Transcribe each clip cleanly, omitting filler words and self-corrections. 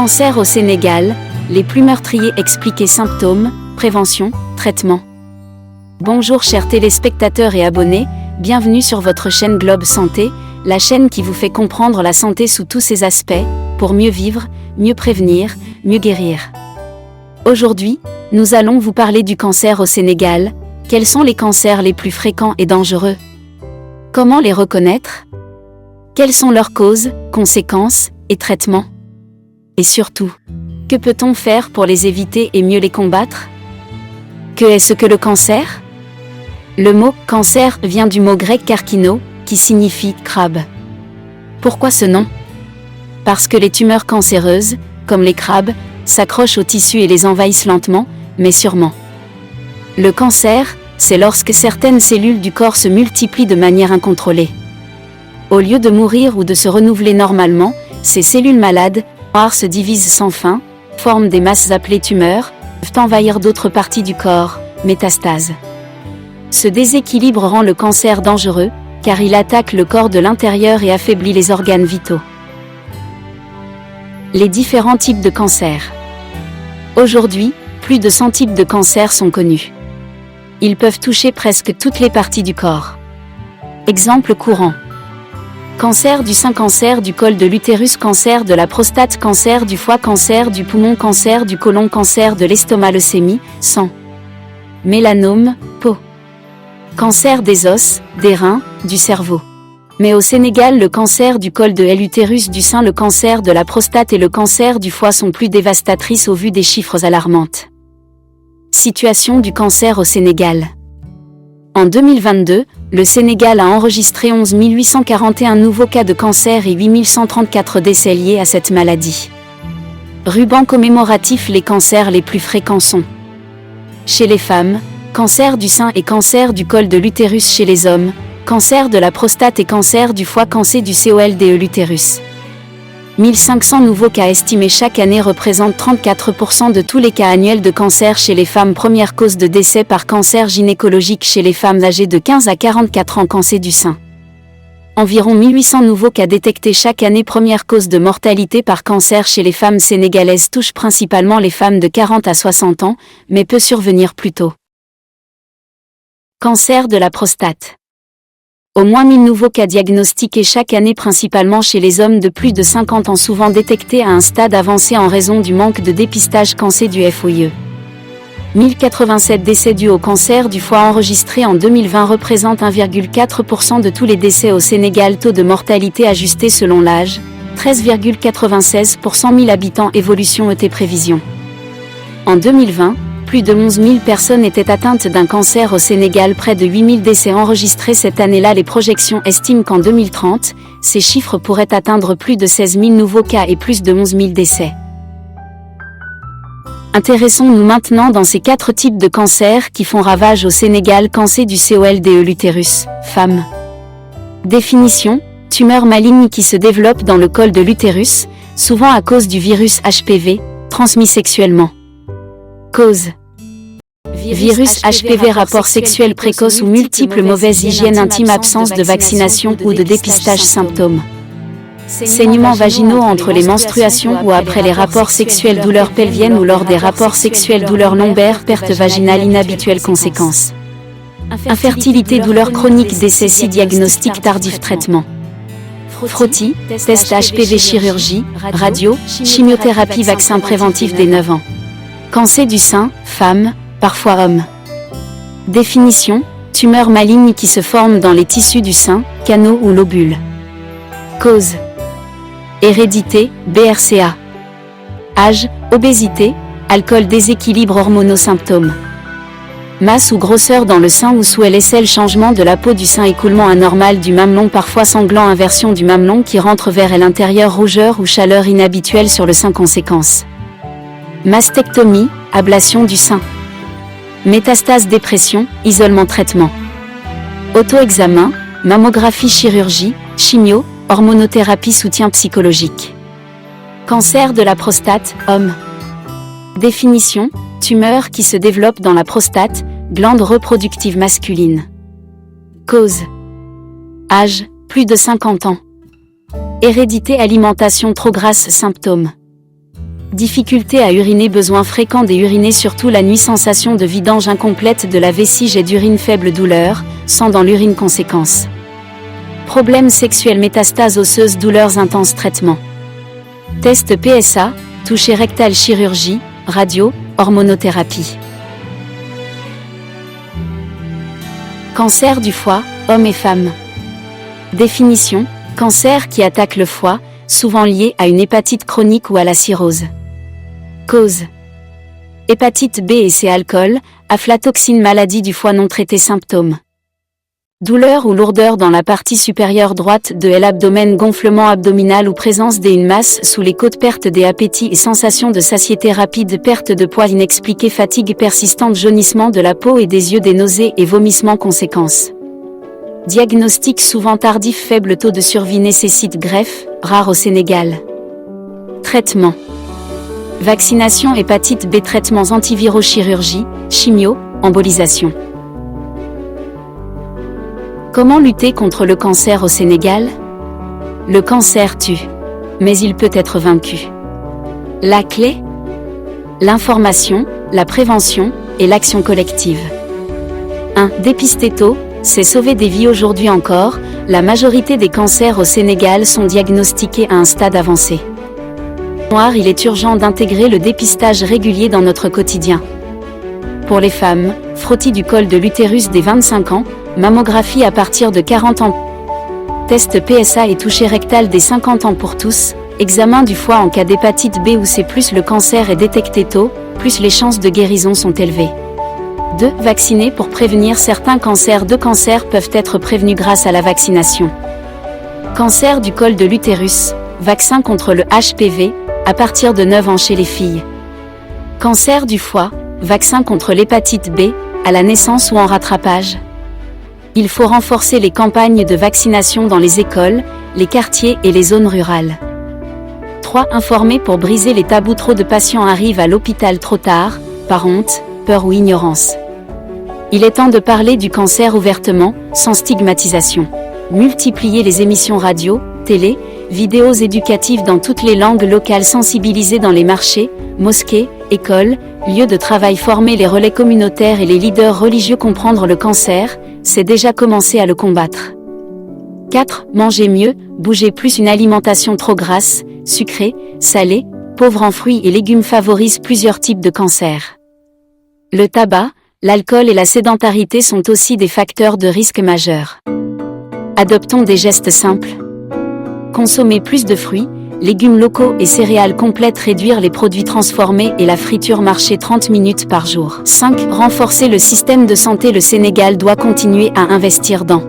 Cancer au Sénégal, les plus meurtriers expliqués, symptômes, prévention, traitement. Bonjour chers téléspectateurs et abonnés, bienvenue sur votre chaîne Globe Santé, la chaîne qui vous fait comprendre la santé sous tous ses aspects, pour mieux vivre, mieux prévenir, mieux guérir. Aujourd'hui, nous allons vous parler du cancer au Sénégal. Quels sont les cancers les plus fréquents et dangereux? Comment les reconnaître? Quelles sont leurs causes, conséquences et traitements? Et surtout, que peut-on faire pour les éviter et mieux les combattre? Que est-ce que le cancer? Le mot « cancer » vient du mot grec karkino, qui signifie « crabe ». Pourquoi ce nom? Parce que les tumeurs cancéreuses, comme les crabes, s'accrochent aux tissus et les envahissent lentement, mais sûrement. Le cancer, c'est lorsque certaines cellules du corps se multiplient de manière incontrôlée. Au lieu de mourir ou de se renouveler normalement, ces cellules malades, se divisent sans fin, forment des masses appelées tumeurs, peuvent envahir d'autres parties du corps, métastases. Ce déséquilibre rend le cancer dangereux, car il attaque le corps de l'intérieur et affaiblit les organes vitaux. Les différents types de cancer. Aujourd'hui, plus de 100 types de cancers sont connus. Ils peuvent toucher presque toutes les parties du corps. Exemple courant. Cancer du sein, cancer du col de l'utérus, cancer de la prostate, cancer du foie, cancer du poumon, cancer du côlon, cancer de l'estomac, leucémie, sang. Mélanome, peau. Cancer des os, des reins, du cerveau. Mais au Sénégal, le cancer du col de l'utérus, du sein, le cancer de la prostate et le cancer du foie sont plus dévastatrices au vu des chiffres alarmantes. Situation du cancer au Sénégal. En 2022, le Sénégal a enregistré 11 841 nouveaux cas de cancer et 8 134 décès liés à cette maladie. Ruban commémoratif. Les cancers les plus fréquents sont: chez les femmes, cancer du sein et cancer du col de l'utérus; chez les hommes, cancer de la prostate et cancer du foie, cancer du col de l'utérus. 1500 nouveaux cas estimés chaque année représentent 34% de tous les cas annuels de cancer chez les femmes. Première cause de décès par cancer gynécologique chez les femmes âgées de 15 à 44 ans, cancer du sein. Environ 1800 nouveaux cas détectés chaque année. Première cause de mortalité par cancer chez les femmes sénégalaises, touche principalement les femmes de 40 à 60 ans, mais peut survenir plus tôt. Cancer de la prostate. Au moins 1000 nouveaux cas diagnostiqués chaque année, principalement chez les hommes de plus de 50 ans, souvent détectés à un stade avancé en raison du manque de dépistage. Cancer du foie. 1087 décès dus au cancer du foie enregistrés en 2020 représentent 1,4% de tous les décès au Sénégal. Taux de mortalité ajusté selon l'âge, 13,96 pour 100 000 habitants. Évolution ET prévision. En 2020, plus de 11 000 personnes étaient atteintes d'un cancer au Sénégal, près de 8 000 décès enregistrés cette année-là. Les projections estiment qu'en 2030, ces chiffres pourraient atteindre plus de 16 000 nouveaux cas et plus de 11 000 décès. Intéressons-nous maintenant dans ces 4 types de cancers qui font ravage au Sénégal. Cancer du col de l'utérus, femme. Définition: tumeur maligne qui se développe dans le col de l'utérus, souvent à cause du virus HPV, transmis sexuellement. Cause: virus HPV, rapport sexuel précoce ou multiple, mauvaise hygiène intime, absence de vaccination ou de dépistage. Symptômes: saignements vaginaux entre les menstruations ou après les rapports sexuels, douleurs pelviennes ou lors des rapports sexuels, douleurs lombaires, perte vaginale inhabituelle. Conséquences: infertilité, douleurs chroniques, décès si diagnostic tardif. Traitement: frottis, test HPV, chirurgie, radio, chimiothérapie, vaccin préventif dès 9 ans. Cancer du sein, femme, parfois homme. Définition: tumeur maligne qui se forme dans les tissus du sein, canaux ou lobules. Cause: hérédité, BRCA. Âge, obésité, alcool, déséquilibre hormonaux. Symptômes: masse ou grosseur dans le sein ou sous l'aisselle, changement de la peau du sein, écoulement anormal du mamelon, parfois sanglant, inversion du mamelon qui rentre vers l'intérieur, rougeur ou chaleur inhabituelle sur le sein. Conséquences: mastectomie, ablation du sein. Métastase, dépression, isolement. Traitement: auto-examen, mammographie, chirurgie, chimio, hormonothérapie, soutien psychologique. Cancer de la prostate, homme. Définition: tumeur qui se développe dans la prostate, glande reproductive masculine. Cause: âge, plus de 50 ans. Hérédité, alimentation trop grasse. Symptômes: Difficulté à uriner, besoin fréquent d'uriner surtout la nuit, sensation de vidange incomplète de la vessie, jet d'urine, faible douleur, sang dans l'urine, conséquence. Problèmes sexuels, métastases osseuses, douleurs intenses, traitement. Test PSA, toucher rectal, chirurgie, radio, hormonothérapie. Cancer du foie, hommes et femmes. Définition, cancer qui attaque le foie, souvent lié à une hépatite chronique ou à la cirrhose. Cause: hépatite B et C, alcool, aflatoxine, maladie du foie non traitée. Symptômes: douleur ou lourdeur dans la partie supérieure droite de l'abdomen, gonflement abdominal ou présence d'une masse sous les côtes, perte des appétits et sensation de satiété rapide, perte de poids inexpliquée, fatigue persistante, jaunissement de la peau et des yeux, des nausées et vomissements. Conséquences: diagnostic souvent tardif, faible taux de survie, nécessite greffe, rare au Sénégal. Traitement: vaccination hépatite B, traitements antiviraux, chirurgie, chimio, embolisation. Comment lutter contre le cancer au Sénégal? Le cancer tue, mais il peut être vaincu. La clé? L'information, la prévention et l'action collective. 1. Dépister tôt, c'est sauver des vies. Aujourd'hui encore, la majorité des cancers au Sénégal sont diagnostiqués à un stade avancé. Il est urgent d'intégrer le dépistage régulier dans notre quotidien. Pour les femmes, frottis du col de l'utérus dès 25 ans, mammographie à partir de 40 ans, test PSA et toucher rectal dès 50 ans pour tous, examen du foie en cas d'hépatite B ou C+, plus le cancer est détecté tôt, plus les chances de guérison sont élevées. 2. Vacciner pour prévenir certains cancers. 2 cancers peuvent être prévenus grâce à la vaccination. Cancer du col de l'utérus, vaccin contre le HPV, à partir de 9 ans chez les filles. Cancer du foie, vaccin contre l'hépatite B, à la naissance ou en rattrapage. Il faut renforcer les campagnes de vaccination dans les écoles, les quartiers et les zones rurales. 3. Informer pour briser les tabous. Trop de patients arrivent à l'hôpital trop tard, par honte, peur ou ignorance. Il est temps de parler du cancer ouvertement, sans stigmatisation. Multiplier les émissions radio, télé, vidéos éducatives dans toutes les langues locales, sensibiliser dans les marchés, mosquées, écoles, lieux de travail, former les relais communautaires et les leaders religieux. Comprendre le cancer, c'est déjà commencer à le combattre. 4. Manger mieux, bouger plus. Une alimentation trop grasse, sucrée, salée, pauvre en fruits et légumes favorise plusieurs types de cancers. Le tabac, l'alcool et la sédentarité sont aussi des facteurs de risque majeurs. Adoptons des gestes simples. Consommer plus de fruits, légumes locaux et céréales complètes. Réduire les produits transformés et la friture. Marcher 30 minutes par jour. 5. Renforcer le système de santé. Le Sénégal doit continuer à investir dans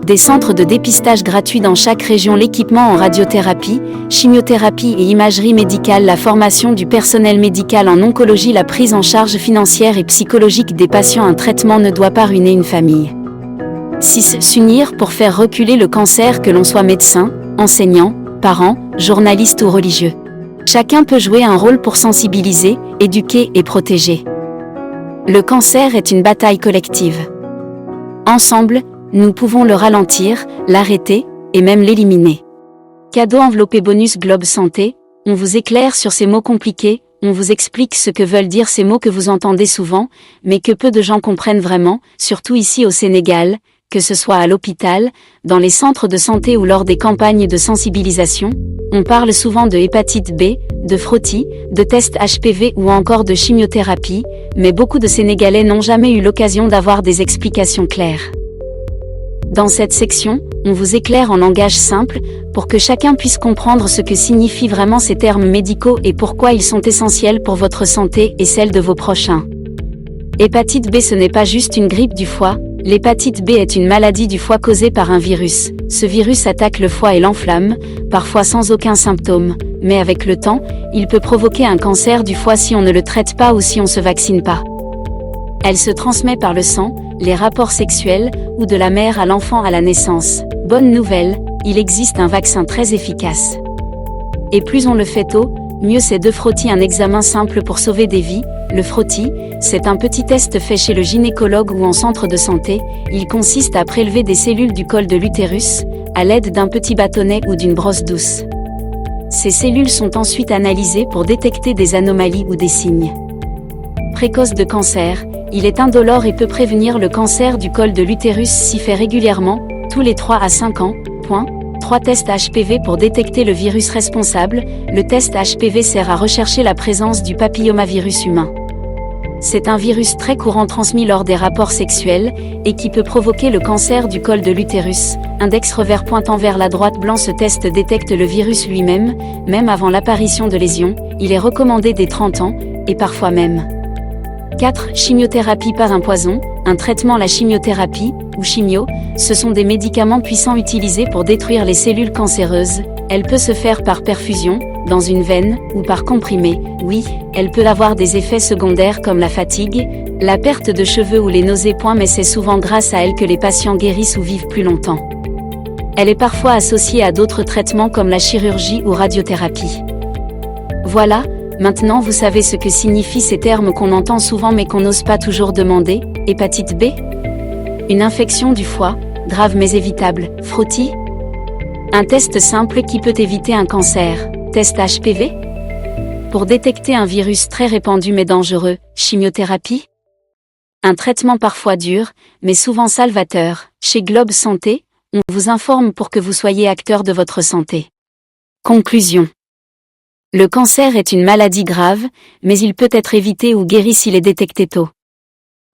des centres de dépistage gratuits dans chaque région, l'équipement en radiothérapie, chimiothérapie et imagerie médicale, la formation du personnel médical en oncologie, la prise en charge financière et psychologique des patients. Un traitement ne doit pas ruiner une famille. 6. S'unir pour faire reculer le cancer, que l'on soit médecin, enseignant, parents, journalistes ou religieux. Chacun peut jouer un rôle pour sensibiliser, éduquer et protéger. Le cancer est une bataille collective. Ensemble, nous pouvons le ralentir, l'arrêter, et même l'éliminer. Cadeau enveloppé bonus Globe Santé, on vous éclaire sur ces mots compliqués, on vous explique ce que veulent dire ces mots que vous entendez souvent, mais que peu de gens comprennent vraiment, surtout ici au Sénégal, que ce soit à l'hôpital, dans les centres de santé ou lors des campagnes de sensibilisation. On parle souvent de hépatite B, de frottis, de tests HPV ou encore de chimiothérapie, mais beaucoup de Sénégalais n'ont jamais eu l'occasion d'avoir des explications claires. Dans cette section, on vous éclaire en langage simple, pour que chacun puisse comprendre ce que signifient vraiment ces termes médicaux et pourquoi ils sont essentiels pour votre santé et celle de vos prochains. Hépatite B, ce n'est pas juste une grippe du foie, l'hépatite B est une maladie du foie causée par un virus. Ce virus attaque le foie et l'enflamme, parfois sans aucun symptôme, mais avec le temps, il peut provoquer un cancer du foie si on ne le traite pas ou si on ne se vaccine pas. Elle se transmet par le sang, les rapports sexuels, ou de la mère à l'enfant à la naissance. Bonne nouvelle, il existe un vaccin très efficace. Et plus on le fait tôt, mieux c'est. De frottis, un examen simple pour sauver des vies. Le frottis, c'est un petit test fait chez le gynécologue ou en centre de santé. Il consiste à prélever des cellules du col de l'utérus, à l'aide d'un petit bâtonnet ou d'une brosse douce. Ces cellules sont ensuite analysées pour détecter des anomalies ou des signes précoces de cancer. Il est indolore et peut prévenir le cancer du col de l'utérus s'y fait régulièrement, tous les 3 à 5 ans. 3 tests HPV pour détecter le virus responsable. Le test HPV sert à rechercher la présence du papillomavirus humain. C'est un virus très courant transmis lors des rapports sexuels, et qui peut provoquer le cancer du col de l'utérus. Index revers pointant vers la droite blanc. Ce test détecte le virus lui-même, même avant l'apparition de lésions. Il est recommandé dès 30 ans, et parfois même. 4. Chimiothérapie par un poison. Un traitement. La chimiothérapie, ou chimio, ce sont des médicaments puissants utilisés pour détruire les cellules cancéreuses. Elle peut se faire par perfusion, dans une veine, ou par comprimé. Oui, elle peut avoir des effets secondaires comme la fatigue, la perte de cheveux ou les nausées. Mais c'est souvent grâce à elle que les patients guérissent ou vivent plus longtemps. Elle est parfois associée à d'autres traitements comme la chirurgie ou radiothérapie. Voilà, maintenant vous savez ce que signifient ces termes qu'on entend souvent mais qu'on n'ose pas toujours demander. Hépatite B? Une infection du foie, grave mais évitable. Frottis? Un test simple qui peut éviter un cancer. Test HPV? Pour détecter un virus très répandu mais dangereux. Chimiothérapie? Un traitement parfois dur, mais souvent salvateur. Chez Globe Santé, on vous informe pour que vous soyez acteur de votre santé. Conclusion. Le cancer est une maladie grave, mais il peut être évité ou guéri s'il est détecté tôt.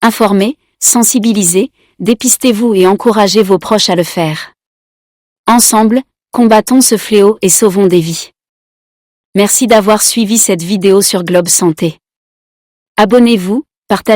Informez, sensibilisez, dépistez-vous et encouragez vos proches à le faire. Ensemble, combattons ce fléau et sauvons des vies. Merci d'avoir suivi cette vidéo sur Globe Santé. Abonnez-vous, partagez.